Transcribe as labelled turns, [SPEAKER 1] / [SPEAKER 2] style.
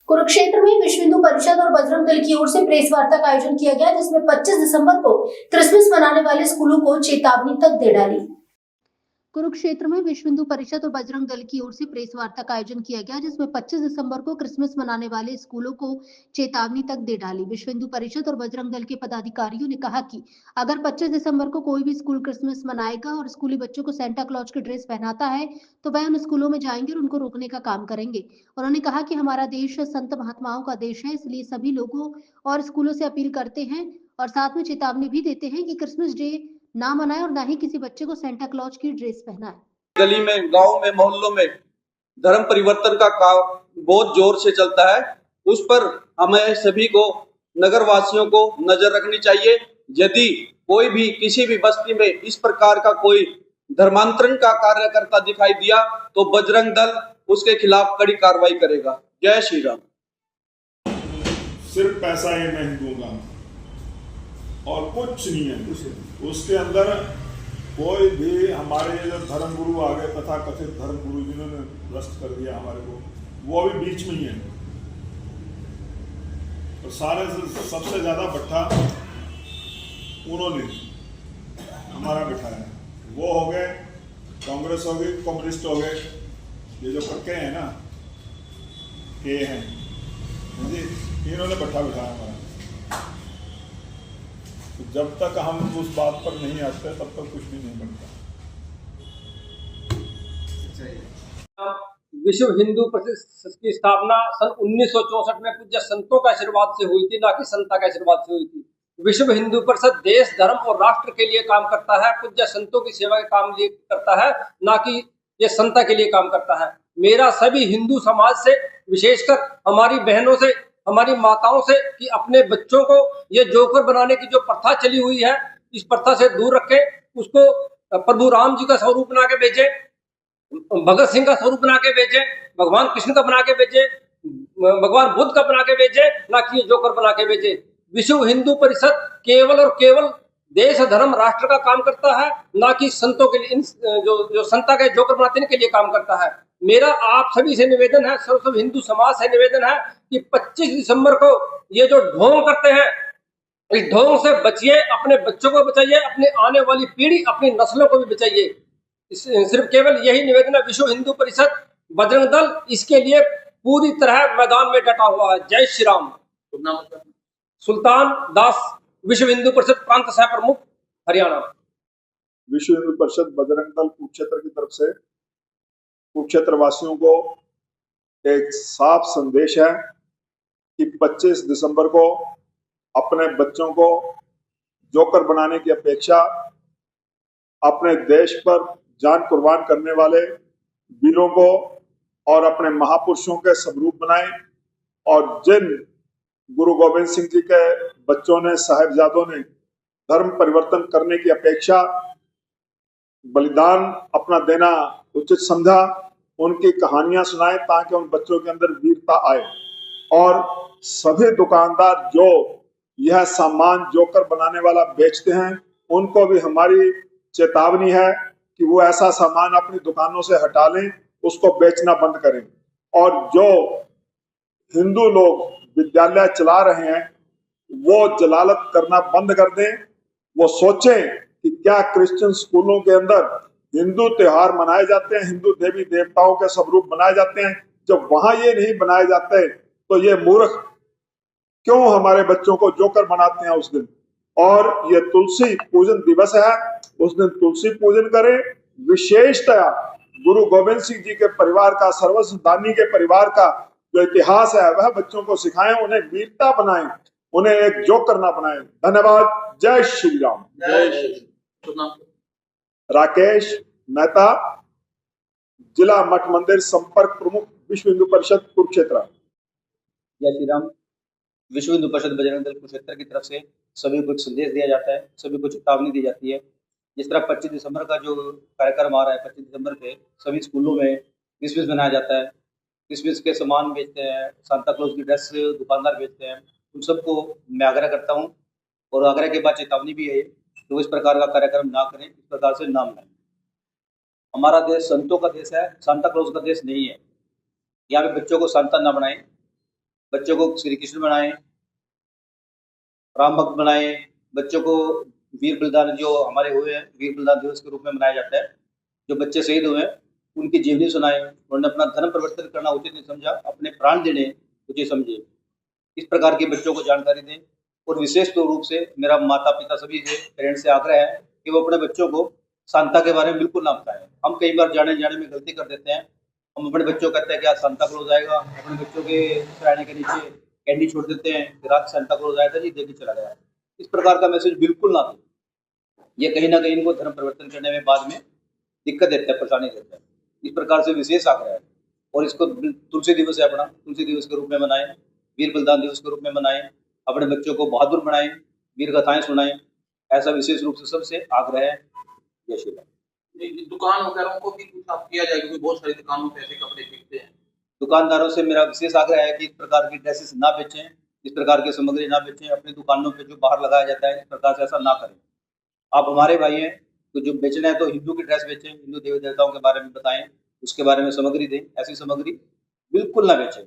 [SPEAKER 1] कुरुक्षेत्र में विश्व हिंदू परिषद और बजरंग दल की ओर से प्रेस वार्ता का आयोजन किया गया, जिसमें 25 दिसंबर को क्रिसमस मनाने वाले स्कूलों को चेतावनी तक दे डाली। कुरुक्षेत्र में विश्व हिंदू परिषद और बजरंग दल की ओर से प्रेस वार्ता का आयोजन किया गया, जिसमें 25 दिसंबर को क्रिसमस मनाने वाले स्कूलों को चेतावनी तक दे डाली। विश्व हिंदू परिषद और बजरंग दल के पदाधिकारियों ने कहा कि अगर 25 दिसंबर को कोई भी स्कूल क्रिसमस मनाएगा और स्कूली बच्चों को सेंटा क्लॉज की ड्रेस पहनाता है तो वह उन स्कूलों में जाएंगे और उनको रोकने का काम करेंगे। उन्होंने कहा कि हमारा देश संत महात्माओं का देश है, इसलिए सभी लोगों और स्कूलों से अपील करते हैं और साथ में चेतावनी भी देते हैं कि क्रिसमस डे ना मनाएं और ना ही किसी बच्चे को सेंटा क्लॉज की ड्रेस पहनाएं।
[SPEAKER 2] गली में, गांव में, मोहल्लों में धर्म परिवर्तन का काम बहुत जोर से चलता है। उस पर हमें सभी को, नगर वासियों को नजर रखनी चाहिए। यदि कोई भी किसी भी बस्ती में इस प्रकार का कोई धर्मांतरण का कार्यकर्ता दिखाई दिया तो बजरंग दल उसके खिलाफ कड़ी कार्रवाई करेगा। जय श्री राम।
[SPEAKER 3] सिर्फ पैसा ही मैं दूंगा और कुछ नहीं है उसके अंदर। कोई भी हमारे जो धर्म गुरु आ गए, तथा कथित धर्म गुरु जिन्होंने भ्रष्ट कर दिया हमारे को, वो अभी बीच में ही है। और सारे से सबसे ज्यादा भट्ठा उन्होंने हमारा बिठाया है। वो हो गए, कांग्रेस हो गई, कम्युनिस्ट हो गए, ये जो पक्के हैं ना, के हैं जी, इन्होंने भट्ठा बिठाया हमारा। तो जब तक हम उस बात पर नहीं आते तब तक कुछ भी नहीं बनता।
[SPEAKER 4] विश्व हिंदू परिषद की स्थापना सन 1964 में पूज्य संतों के आशीर्वाद से हुई थी, ना कि संता के आशीर्वाद से हुई थी। विश्व हिंदू परिषद देश, धर्म और राष्ट्र के लिए काम करता है, पूज्य संतों की सेवा के काम लिए करता है, ना कि ये संता के लिए काम करता है। मेरा सभी हिंदू समाज से, विशेषकर हमारी बहनों से, हमारी माताओं से कि अपने बच्चों को ये जोकर बनाने की जो प्रथा चली हुई है, इस प्रथा से दूर रखें। उसको प्रभु राम जी का स्वरूप बना के भेजें, भगत सिंह का स्वरूप बना के भेजें, भगवान कृष्ण का बना के भेजें, भगवान बुद्ध का बना के भेजें, ना कि ये जोकर बना के भेजें। विश्व हिंदू परिषद केवल और केवल देश, धर्म, राष्ट्र का काम करता है, ना कि संतों के लिए, जो संता के जोकर बनाते हैं इनके लिए काम करता है। मेरा आप सभी से निवेदन है, सब हिंदू समाज से निवेदन है कि 25 दिसंबर को ये जो ढोंग करते हैं, इस ढोंग से बचिए, अपने बच्चों को बचाइए, अपने आने वाली पीढ़ी, अपनी नस्लों को भी बचाइए। सिर्फ केवल यही निवेदन है। विश्व हिंदू परिषद, बजरंग दल इसके लिए पूरी तरह मैदान में डटा हुआ है। जय श्री राम। सुल्तान दास, विश्व हिंदू परिषद प्रांत सह प्रमुख, हरियाणा।
[SPEAKER 3] विश्व हिंदू परिषद बजरंग दल कुरुक्षेत्र की तरफ से कुरुक्षेत्र वासियों को एक साफ संदेश है कि 25 दिसंबर को अपने बच्चों को जोकर बनाने की अपेक्षा अपने देश पर जान कुर्बान करने वाले वीरों को और अपने महापुरुषों के स्वरूप बनाएं। और जिन गुरु गोविंद सिंह जी के बच्चों ने, साहिबजादों ने धर्म परिवर्तन करने की अपेक्षा बलिदान अपना देना उचित समझा, उनकी कहानियां सुनाएं ताकि उन बच्चों के अंदर वीरता आए। और सभी दुकानदार जो यह सामान जोकर बनाने वाला बेचते हैं, उनको भी हमारी चेतावनी है कि वो ऐसा सामान अपनी दुकानों से हटा लें, उसको बेचना बंद करें। और जो हिंदू लोग विद्यालय चला रहे हैं वो जलालत करना बंद कर दें। वो सोचें कि क्या क्रिश्चियन स्कूलों के अंदर हिंदू त्योहार मनाए जाते हैं, हिंदू देवी देवताओं के स्वरूप बनाए जाते हैं। जब वहां ये नहीं बनाए जाते तो ये मूर्ख क्यों हमारे बच्चों को जोकर बनाते हैं उस दिन। और ये तुलसी पूजन दिवस है, उस दिन तुलसी पूजन करें। विशेषतया गुरु गोविंद सिंह जी के परिवार का, सर्वस्व दानी के परिवार का जो इतिहास है वह बच्चों को सिखाएं, उन्हें वीरता बनाएं, उन्हें एक जोकर ना बनाएं। धन्यवाद। जय श्री राम। राकेश मेहता, जिला मठ मंदिर संपर्क प्रमुख, विश्व हिंदू परिषद कुरुक्षेत्र।
[SPEAKER 4] जय श्री राम। विश्व हिंदू परिषद बजरंग दल कुरुक्षेत्र की तरफ से सभी को संदेश दिया जाता है, सभी को चेतावनी दी जाती है। जिस तरह 25 दिसंबर का जो कार्यक्रम आ रहा है, 25 दिसंबर के सभी स्कूलों में क्रिसमस मनाया जाता है, क्रिसमस के सामान बेचते हैं, सांता क्लॉज की ड्रेस दुकानदार बेचते हैं। उन सबको मैं आग्रह करता हूँ और आग्रह के बाद चेतावनी भी है कि वो इस प्रकार का कार्यक्रम ना करें, इस प्रकार से ना मनाएं। हमारा देश संतों का देश है, सांता क्लॉज का देश नहीं है। यहाँ पे बच्चों को सांता ना बनाएं।
[SPEAKER 5] बच्चों को श्री कृष्ण बनाएं, राम भक्त बनाएं, बच्चों को वीर बलिदान जो हमारे हुए हैं वीर बलिदान दिवस के रूप में मनाया जाता है, जो बच्चे शहीद हुए हैं उनकी जीवनी सुनाएं, उन्होंने अपना धर्म परिवर्तन करना उचित नहीं समझा, अपने प्राण देने उचित समझे, इस प्रकार के बच्चों को जानकारी दें। और विशेष रूप से मेरा माता पिता सभी से पेरेंट्स से आग्रह है कि वो अपने बच्चों को सांता के बारे में बिल्कुल ना बताएं। हम कई बार जाने में गलती कर देते हैं, हम अपने बच्चों को कहते हैं कि आज सांता क्लॉज आएगा, अपने बच्चों के सराहने के नीचे कैंडी छोड़ देते हैं कि रात सांता क्लॉज आया था जी, दे के चला गया। इस प्रकार का मैसेज बिल्कुल ना दें, ये कहीं ना कहीं इनको धर्म परिवर्तन करने में बाद में दिक्कत देता है, परेशानी देता है। इस प्रकार से विशेष आग्रह है। और इसको तुलसी दिवस है अपना, तुलसी दिवस के रूप में मनाएं, वीर बलिदान दिवस के रूप में मनाएं, अपने बच्चों को बहादुर बनाएं, वीर गाथाएं सुनाएं, ऐसा विशेष रूप से सबसे आग्रह है। जय श्री राम।
[SPEAKER 6] दुकान वगैरह को भी कुछ आप किया जाए, क्योंकि बहुत सारी दुकानों पे ऐसे कपड़े बिकते हैं।
[SPEAKER 5] दुकानदारों से मेरा विशेष आग्रह है कि इस प्रकार की ड्रेसेस ना बेचें, इस प्रकार की सामग्री ना बेचें, अपनी दुकानों पे जो बाहर लगाया जाता है इस प्रकार से ऐसा ना करें। आप हमारे भाई हैं तो जो बेचना है तो हिंदू की ड्रेस बेचें, हिंदू देवी देवताओं के बारे में बताएं, उसके बारे में सामग्री दें, ऐसी सामग्री बिल्कुल ना बेचें।